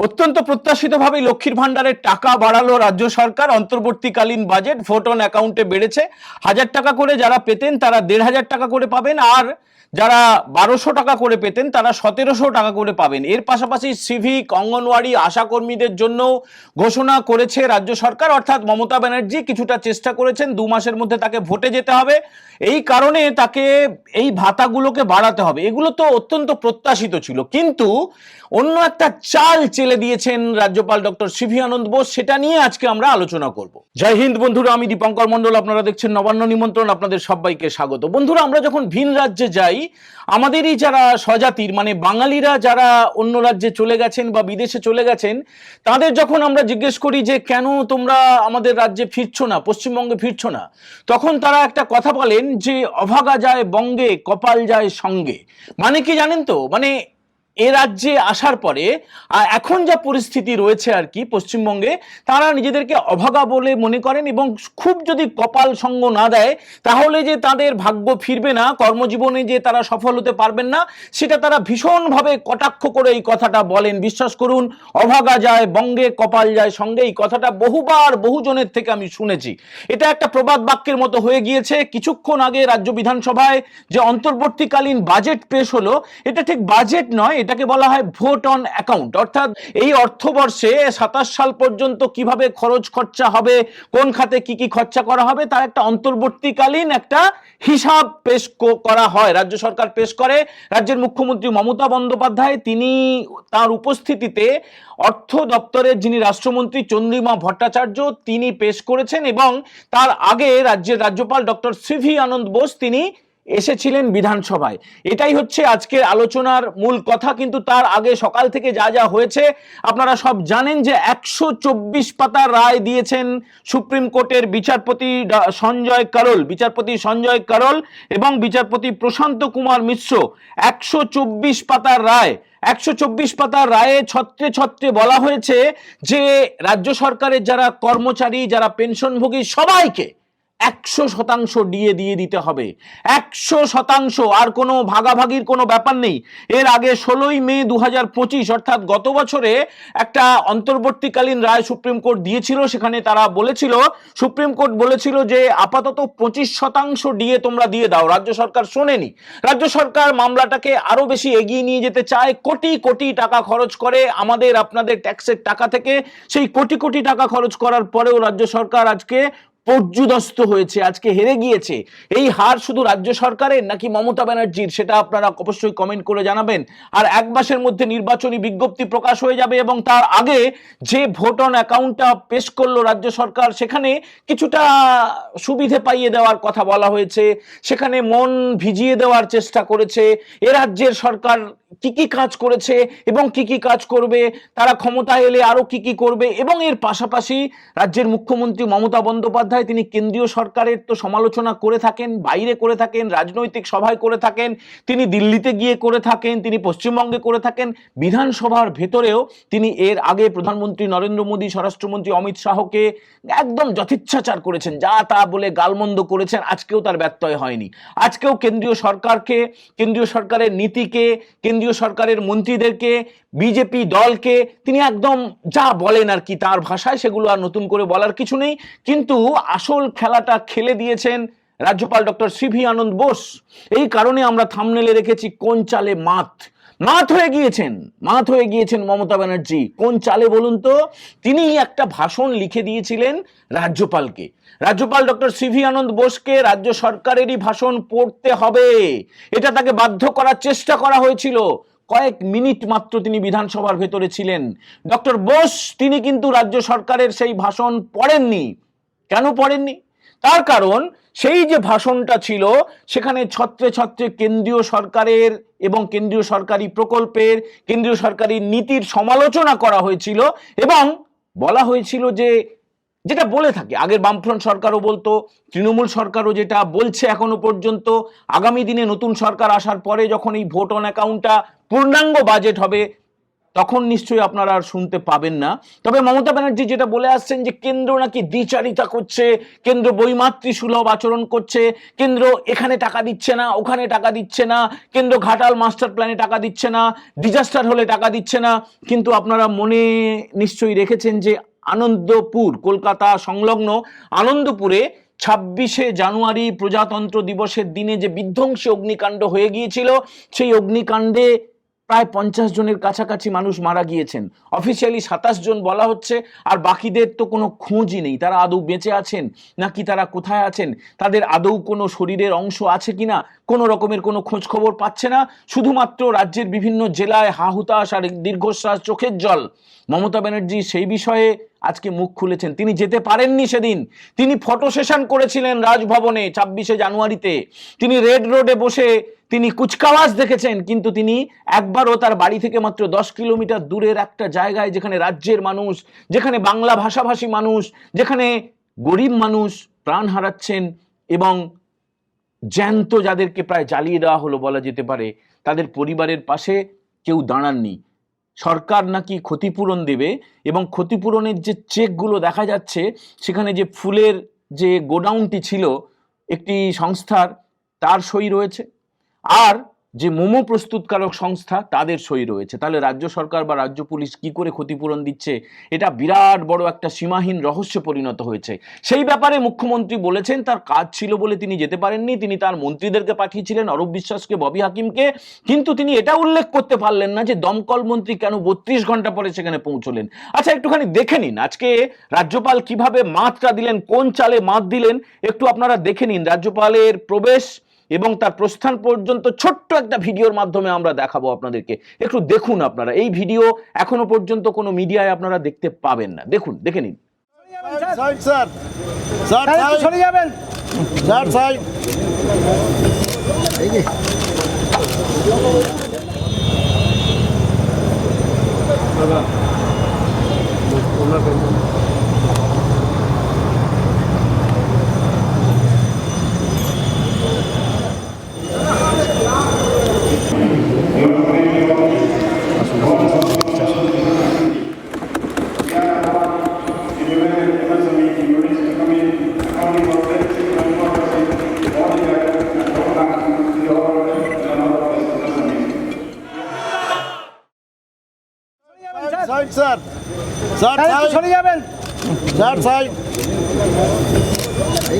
অত্যন্ত প্রত্যাশিতভাবে লক্ষ্মীর ভান্ডারের টাকা বাড়ালো রাজ্য সরকার। অন্তর্বর্তীকালীন বাজেট ভোট অন অ্যাকাউন্টে বেড়েছে। 1000 টাকা করে যারা পেতেন তারা 1500 টাকা করে পাবেন, আর যারা 1200 টাকা করে পেতেন তারা 1700 টাকা করে পাবেন। এর পাশাপাশি সিভিক, অঙ্গনওয়াড়ি, আশাকর্মীদের জন্য ঘোষণা করেছে রাজ্য সরকার, অর্থাৎ মমতা ব্যানার্জি কিছুটা চেষ্টা করেছেন 2 মাসের মধ্যে তাকে ভোটে যেতে হবে, এই কারণে তাকে এই ভাতাগুলোকে বাড়াতে হবে। এগুলো তো অত্যন্ত প্রত্যাশিত ছিল, কিন্তু অন্য একটা চাল চেলে দিয়েছেন রাজ্যপাল ডক্টর সিভি আনন্দ বোস, সেটা নিয়ে আজকে আমরা আলোচনা করব। জয় হিন্দ বন্ধুরা, আমি দীপঙ্কর মন্ডল, আপনারা দেখছেন নবান্ন নিমন্ত্রণ, আপনাদের সবাইকে স্বাগত। বন্ধুরা, আমরা যখন ভিন রাজ্যে যাই, আমাদেরই যারা স্বজাতির মানে বাঙালিরা যারা অন্য রাজ্যে চলে গেছেন বা বিদেশে চলে গেছেন, তাদের যখন আমরা জিজ্ঞেস করি যে কেন তোমরা আমাদের রাজ্যে ফিরছো না, পশ্চিমবঙ্গে ফিরছো না, তখন তারা একটা কথা বলেন যে অভাগা যায় বঙ্গে, কপাল যায় সঙ্গে। মানে কি জানেন তো, মানে এ রাজ্যে আসার পরে এখন যা পরিস্থিতি রয়েছে আর কি পশ্চিমবঙ্গে, তারা নিজেদেরকে অভাগা বলে মনে করেন এবং খুব যদি কপাল সঙ্গ না দেয় তাহলে যে তাদের ভাগ্য ফিরবে না, কর্মজীবনে যে তারা সফল হতে পারবেন না, সেটা তারা ভীষণভাবে কটাক্ষ করে এই কথাটা বলেন। বিশ্বাস করুন, অভাগা যায় বঙ্গে, কপাল যায় সঙ্গে, এই কথাটা বহুবার বহুজনের থেকে আমি শুনেছি। এটা একটা প্রবাদ বাক্যের মতো হয়ে গিয়েছে। কিছুক্ষণ আগে রাজ্য বিধানসভায় যে অন্তর্বর্তীকালীন বাজেট পেশ হলো, এটা ঠিক বাজেট নয়, এটাকে বলা হয় ভোট অন অ্যাকাউন্ট। অর্থাৎ এই অর্থবর্ষে 27 সাল পর্যন্ত কিভাবে খরচ খরচা হবে, কোন খাতে কি কি খরচা করা হবে, তার একটা অন্তর্বর্তীকালীন একটা হিসাব পেশ করা হয়, রাজ্য সরকার পেশ করে। রাজ্যের মুখ্যমন্ত্রী মমতা বন্দ্যোপাধ্যায় তিনি তার উপস্থিতিতে অর্থ দপ্তরের যিনি রাষ্ট্রমন্ত্রী চন্দ্রিমা ভট্টাচার্য তিনি পেশ করেছেন, এবং তার আগে রাজ্যের রাজ্যপাল ডক্টর সিভি আনন্দ বোস তিনি এসেছিলেন বিধানসভায়। এটাই হচ্ছে আজকের আলোচনার মূল কথা। কিন্তু তার আগে সকাল থেকে যা যা হয়েছে আপনারা সব জানেন যে 124 পাতার রায় দিয়েছেন সুপ্রিম কোর্টের বিচারপতি সঞ্জয় কারোল এবং বিচারপতি প্রশান্ত কুমার মিশ্র। 124 পাতার রায়, 124 পাতার রায়ে ছত্রে ছত্রে বলা হয়েছে যে রাজ্য সরকারের যারা কর্মচারী, যারা পেনশনভোগী, সবাইকে 100% ডিএ দিয়ে দিতে হবে। 100%, আর কোনো ভাগাভাগির কোনো ব্যাপার নেই। এর আগে 16ই মে 2025 অর্থাৎ গত বছরে একটা অন্তর্বর্তীকালীন রায় সুপ্রিম কোর্ট দিয়েছিল। সেখানে তারা বলেছিল, সুপ্রিম কোর্ট বলেছিল যে আপাতত 25% ডিএ তোমরা দিয়ে দাও। রাজ্য সরকার শোনেনি। রাজ্য সরকার মামলাটাকে আরো বেশি এগিয়ে নিয়ে যেতে চায়, কোটি কোটি টাকা খরচ করে আমাদের আপনাদের ট্যাক্সের টাকা থেকে। সেই কোটি কোটি টাকা খরচ করার পরেও রাজ্য সরকার আজকে পর্যুদস্ত হয়েছে, আজকে হেরে গিয়েছে। এই হার শুধু রাজ্য সরকারের নাকি মমতা ব্যানার্জির, সেটা আপনারা অবশ্যই কমেন্ট করে জানাবেন। আর এক মাসের মধ্যে নির্বাচনী বিজ্ঞপ্তি প্রকাশ হয়ে যাবে, এবং তার আগে যে ভোট অন অ্যাকাউন্টটা পেশ করলো রাজ্য সরকার, সেখানে কিছুটা সুবিধে পাইয়ে দেওয়ার কথা বলা হয়েছে, সেখানে মন ভিজিয়ে দেওয়ার চেষ্টা করেছে। এ রাজ্যের সরকার কি কি কাজ করেছে এবং কি কি কাজ করবে, তারা ক্ষমতায় এলে আরো কি কি করবে, এবং এর পাশাপাশি রাজ্যের মুখ্যমন্ত্রী মমতা বন্দ্যোপাধ্যায় তিনি কেন্দ্রীয় সরকারের তো সমালোচনা করে থাকেন, বাইরে করে থাকেন, রাজনৈতিক সভায় করে থাকেন, তিনি দিল্লিতে গিয়ে করে থাকেন, তিনি পশ্চিমবঙ্গে করে থাকেন, বিধানসভার ভেতরেও তিনি এর আগে প্রধানমন্ত্রী নরেন্দ্র মোদী, স্বরাষ্ট্রমন্ত্রী অমিত শাহকে একদম যথেচ্ছাচার করেছেন, যা তা বলে গালমন্দ করেছেন। আজকেও তার ব্যত্যয় হয়নি। আজকেও কেন্দ্রীয় সরকারকে, কেন্দ্রীয় সরকারের নীতিকে, কেন্দ্রীয় সরকারের মন্ত্রীদেরকে, বিজেপি দলকে তিনি একদম যা বলেন আর কি তার ভাষায়, সেগুলো আর নতুন করে বলার কিছু নেই। কিন্তু আসল খেলাটা খেলে দিয়েছেন রাজ্যপাল ডক্টর সিভি আনন্দ বোস। এই কারণে আমরা থাম্বনেলে রেখেছি কোন চালে মাত। মাত হয়ে গিয়েছেন মমতা ব্যানার্জি। কোন চালে বলুন তো? তিনি একটা ভাষণ লিখে দিয়েছিলেন রাজ্যপালকে। রাজ্যপাল ডক্টর সিভি আনন্দ বোসকে রাজ্য সরকারেরই ভাষণ পড়তে হবে, এটা তাকে বাধ্য করার চেষ্টা করা হয়েছিল। কয়েক মিনিট মাত্র তিনি বিধানসভার ভেতরে ছিলেন। ডক্টর বোস তিনি কিন্তু রাজ্য সরকারের সেই ভাষণ পড়েননি। কেন পড়েননি? তার কারণ সেই যে ভাষণটা ছিল সেখানে ছত্রে ছত্রে কেন্দ্রীয় সরকারের এবং কেন্দ্রীয় সরকারি প্রকল্পের, কেন্দ্রীয় সরকারি নীতির সমালোচনা করা হয়েছিল, এবং বলা হয়েছিল যে যেটা বলে থাকে আগের বামফ্রন্ট সরকারও বলতো, তৃণমূল সরকারও যেটা বলছে এখনো পর্যন্ত, আগামী দিনে নতুন সরকার আসার পরে যখন এই ভোট অন অ্যাকাউন্টটা পূর্ণাঙ্গ বাজেট হবে, তখন নিশ্চয়ই আপনারা আর শুনতে পাবেন না। তবে মমতা ব্যানার্জি যেটা বলে আসছেন যে কেন্দ্র নাকি দ্বিচারিতা করছে, কেন্দ্র বৈমাতৃ সুলভ আচরণ করছে, কেন্দ্র এখানে টাকা দিচ্ছে না, ওখানে টাকা দিচ্ছে না, কেন্দ্র ঘাটাল মাস্টার প্ল্যানে টাকা দিচ্ছে না, ডিজাস্টার হলে টাকা দিচ্ছে না। কিন্তু আপনারা মনে নিশ্চয়ই রেখেছেন যে আনন্দপুর, কলকাতা সংলগ্ন আনন্দপুরে 26শে জানুয়ারি প্রজাতন্ত্র দিবসের দিনে যে বিধ্বংসী অগ্নিকাণ্ড হয়ে গিয়েছিল, সেই অগ্নিকাণ্ডে প্রায় 50 জনের কাছাকাছি মানুষ মারা গিয়েছেন। অফিসিয়ালি 27 জন বলা হচ্ছে, আর বাকিদের তো কোনো খোঁজই নেই। তারা আদৌ বেঁচে আছেন নাকি তারা কোথায় আছেন, তাদের আদৌ কোনো শরীরের অংশ আছে কিনা, কোনো রকমের কোনো খোঁজ খবর পাচ্ছে না। শুধুমাত্র রাজ্যের বিভিন্ন জেলায় হাহুতাশ আর দীর্ঘশ্বাস, চোখের জল। মমতা ব্যানার্জি সেই বিষয়ে আজকে মুখ খুলেছেন। তিনি যেতে পারেননি সেদিন, তিনি ফটো সেশন করেছিলেন রাজভবনে 26শে জানুয়ারিতে। তিনি রেড রোডে বসে তিনি কুচকাওয়াজ দেখেছেন, কিন্তু তিনি একবারও তার বাড়ি থেকে মাত্র 10 কিলোমিটার দূরের একটা জায়গায়, যেখানে রাজ্যের মানুষ, যেখানে বাংলা ভাষাভাষী মানুষ, যেখানে গরিব মানুষ প্রাণ হারাচ্ছেন এবং জ্যান্ত যাদেরকে প্রায় জ্বালিয়ে দেওয়া হলো বলা যেতে পারে, তাদের পরিবারের পাশে কেউ দাঁড়াননি। সরকার নাকি ক্ষতিপূরণ দেবে, এবং ক্ষতিপূরণের যে চেকগুলো দেখা যাচ্ছে, সেখানে যে ফুলের যে গোডাউনটি ছিল একটি সংস্থার, তার সই রয়েছে, আর যে মোমো প্রস্তুতকারক সংস্থা তাদের সই রয়েছে। তাহলে রাজ্য সরকার বা রাজ্য পুলিশ কি করে ক্ষতিপূরণ দিচ্ছে, এটা বিরাট বড় একটা সীমাহীন রহস্যে পরিণত হয়েছে। সেই ব্যাপারে মুখ্যমন্ত্রী বলেছেন তার কাজ ছিল বলে তিনি যেতে পারেননি। তিনি তার মন্ত্রীদেরকে পাঠিয়েছিলেন, অরূপ বিশ্বাসকে, ববি হাকিমকে, কিন্তু তিনি এটা উল্লেখ করতে পারলেন না যে দমকল মন্ত্রী কেন 32 ঘন্টা পরে সেখানে পৌঁছলেন। আচ্ছা, একটুখানি দেখে নিন আজকে রাজ্যপাল কিভাবে মাতটা দিলেন, কোন চালে মাত দিলেন, একটু আপনারা দেখে নিন। রাজ্যপালের প্রবেশ এবং তার প্রস্থান পর্যন্ত ছোট্ট একটা ভিডিওর মাধ্যমে আমরা দেখাবো আপনাদেরকে। একটু দেখুন আপনারা, এই ভিডিও এখনো পর্যন্ত কোনো মিডিয়ায় আপনারা দেখতে পাবেন না। দেখুন, দেখে নিন। স্যার সরে যাবেন স্যার সাইড এই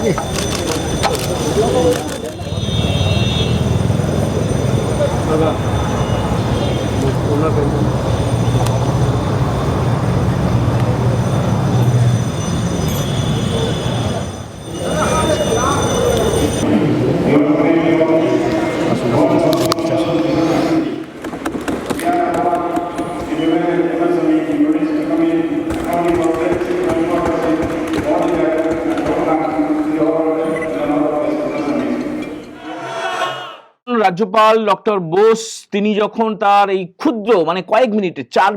যে দাদা ওনার রাজ্যপাল ডক্টর বোস তিনি যখন তার এই ক্ষুদ্র মানে কয়েক মিনিটের 4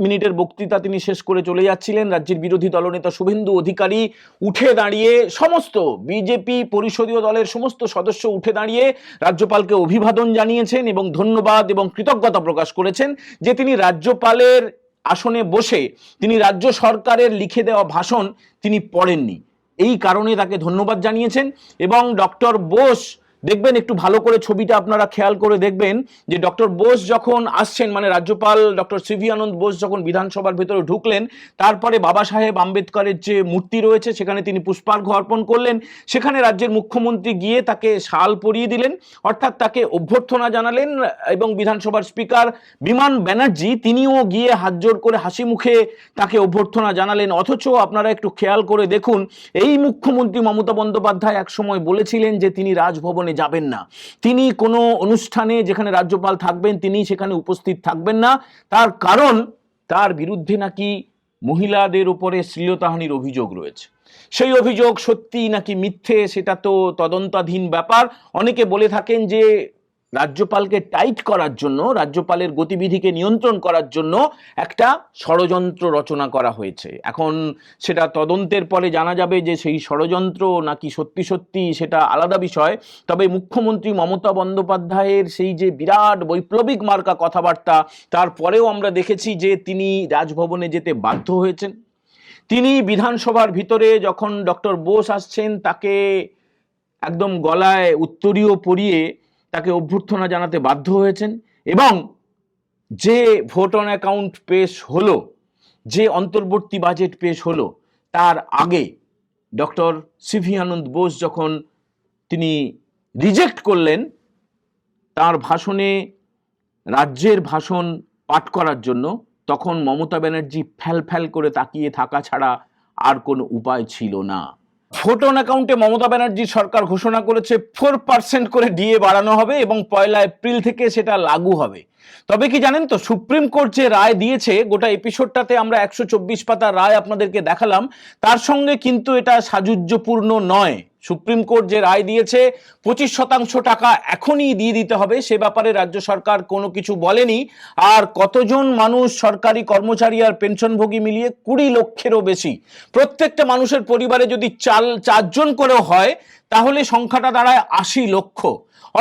মিনিটের বক্তৃতা তিনি শেষ করে চলে যাচ্ছিলেন, রাজ্যের বিরোধী দলনেতা শুভেন্দু অধিকারী উঠে দাঁড়িয়ে, সমস্ত বিজেপি পরিষদীয় দলের সমস্ত সদস্য উঠে দাঁড়িয়ে রাজ্যপালকে অভিবাদন জানিয়েছেন এবং ধন্যবাদ এবং কৃতজ্ঞতা প্রকাশ করেছেন যে তিনি রাজ্যপালের আসনে বসে তিনি রাজ্য সরকারের লিখে দেওয়া ভাষণ তিনি পড়েননি। এই কারণে তাকে ধন্যবাদ জানিয়েছেন। এবং ডক্টর বোস দেখবেন, একটু ভালো করে ছবিটা আপনারা খেয়াল করে দেখবেন যে ডক্টর বোস যখন আসছেন, মানে রাজ্যপাল ডক্টর সিভি আনন্দ বোস যখন বিধানসভার ভেতরে ঢুকলেন, তারপরে বাবা সাহেব আম্বেদকরের যে মূর্তি রয়েছে সেখানে তিনি পুষ্পার্ঘ্য অর্পণ করলেন। সেখানে রাজ্যের মুখ্যমন্ত্রী গিয়ে তাকে শাল পরিয়ে দিলেন, অর্থাৎ তাকে অভ্যর্থনা জানালেন। এবং বিধানসভার স্পিকার বিমান ব্যানার্জি তিনিও গিয়ে হাত জোড় করে হাসি মুখে তাকে অভ্যর্থনা জানালেন। অথচ আপনারা একটু খেয়াল করে দেখুন, এই মুখ্যমন্ত্রী মমতা বন্দ্যোপাধ্যায় একসময় বলেছিলেন যে তিনি রাজভবনে যাবেন না, তিনি কোনো অনুষ্ঠানে যেখানে রাজ্যপাল থাকবেন তিনি সেখানে উপস্থিত থাকবেন না। তার কারণ তার বিরুদ্ধে নাকি মহিলাদের উপরে শ্লীলতাহানির অভিযোগ রয়েছে। সেই অভিযোগ সত্যি নাকি মিথ্যে সেটা তো তদন্তাধীন ব্যাপার। অনেকে বলে থাকেন যে রাজ্যপালকে টাইট করার জন্য, রাজ্যপালের গতিবিধিকে নিয়ন্ত্রণ করার জন্য একটা ষড়যন্ত্র রচনা করা হয়েছে। এখন সেটা তদন্তের পরে জানা যাবে যে সেই ষড়যন্ত্র নাকি সত্যি সত্যি, সেটা আলাদা বিষয়। তবে মুখ্যমন্ত্রী মমতা বন্দ্যোপাধ্যায়ের সেই যে বিরাট বৈপ্লবিক মার্কা কথাবার্তা, তারপরেও আমরা দেখেছি যে তিনি রাজভবনে যেতে বাধ্য হয়েছেন। তিনি বিধানসভার ভিতরে যখন ডক্টর বোস আসছেন, তাকে একদম গলায় উত্তরীয় পরিয়ে তাকে অভ্যর্থনা জানাতে বাধ্য হয়েছেন। এবং যে ভোট অন অ্যাকাউন্ট পেশ হলো, যে অন্তর্বর্তী বাজেট পেশ হলো, তার আগে ডক্টর সিভি আনন্দ বোস যখন তিনি রিজেক্ট করলেন তার ভাষণে, রাজ্যের ভাষণ পাঠ করার জন্য, তখন মমতা ব্যানার্জি ফ্যাল ফ্যাল করে তাকিয়ে থাকা ছাড়া আর কোনো উপায় ছিল না। ভোট অন অ্যাকাউন্টে মমতা ব্যানার্জির সরকার ঘোষণা করেছে 4% করে ডিএ বাড়ানো হবে এবং 1 এপ্রিল থেকে সেটা লাগু হবে। তবে কি জানেন তো, সুপ্রিম কোর্ট যে রায় দিয়েছে, গোটা এপিসোডটাতে আমরা 124 পাতার রায় আপনাদেরকে দেখালাম, তার সঙ্গে কিন্তু এটা সাযুজ্যপূর্ণ নয়। সুপ্রিম কোর্ট যে রায় দিয়েছে 25% টাকা এখনই দিয়ে দিতে হবে, সে ব্যাপারে রাজ্য সরকার কোনো কিছু বলেনি। আর কতজন মানুষ, সরকারি কর্মচারী আর পেনশনভোগী মিলিয়ে 20 লক্ষেরও বেশি, প্রত্যেকটা মানুষের পরিবারে যদি 4 জন করেও হয়, তাহলে সংখ্যাটা দাঁড়ায় 80 লক্ষ।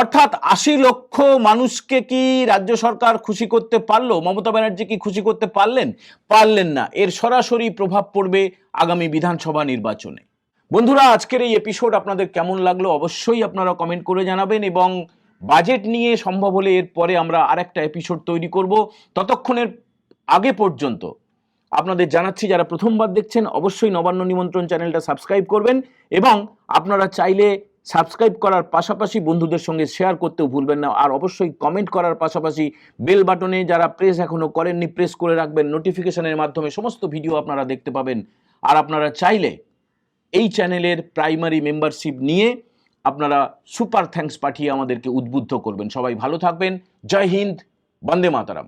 অর্থাৎ 80 লক্ষ মানুষকে কি রাজ্য সরকার খুশি করতে পারলো? মমতা ব্যানার্জি কি খুশি করতে পারলেন? পারলেন না। এর সরাসরি প্রভাব পড়বে আগামী বিধানসভা নির্বাচনে। বন্ধুরা, আজকের এই এপিসোড আপনাদের কেমন লাগলো অবশ্যই আপনারা কমেন্ট করে জানাবেন, এবং বাজেট নিয়ে সম্ভব হলে এরপরে আমরা আরেকটা এপিসোড তৈরি করব। ততক্ষণের আগে পর্যন্ত আপনাদের জানাচ্ছি, যারা প্রথমবার দেখছেন অবশ্যই নবান্ন নিমন্ত্রণ চ্যানেলটা সাবস্ক্রাইব করবেন, এবং আপনারা চাইলে সাবস্ক্রাইব করার পাশাপাশি বন্ধুদের সঙ্গে শেয়ার করতেও ভুলবেন না। আর অবশ্যই কমেন্ট করার পাশাপাশি বেল বাটনে যারা প্রেস এখনো করেননি, প্রেস করে রাখবেন। নোটিফিকেশনের মাধ্যমে সমস্ত ভিডিও আপনারা দেখতে পাবেন। আর আপনারা চাইলে এই চ্যানেলের প্রাইমারি মেম্বারশিপ নিয়ে আপনারা সুপার থ্যাঙ্কস পাঠিয়ে আমাদেরকে উদ্বুদ্ধ করবেন। সবাই ভালো থাকবেন। জয় হিন্দ, বন্দে মাতরম।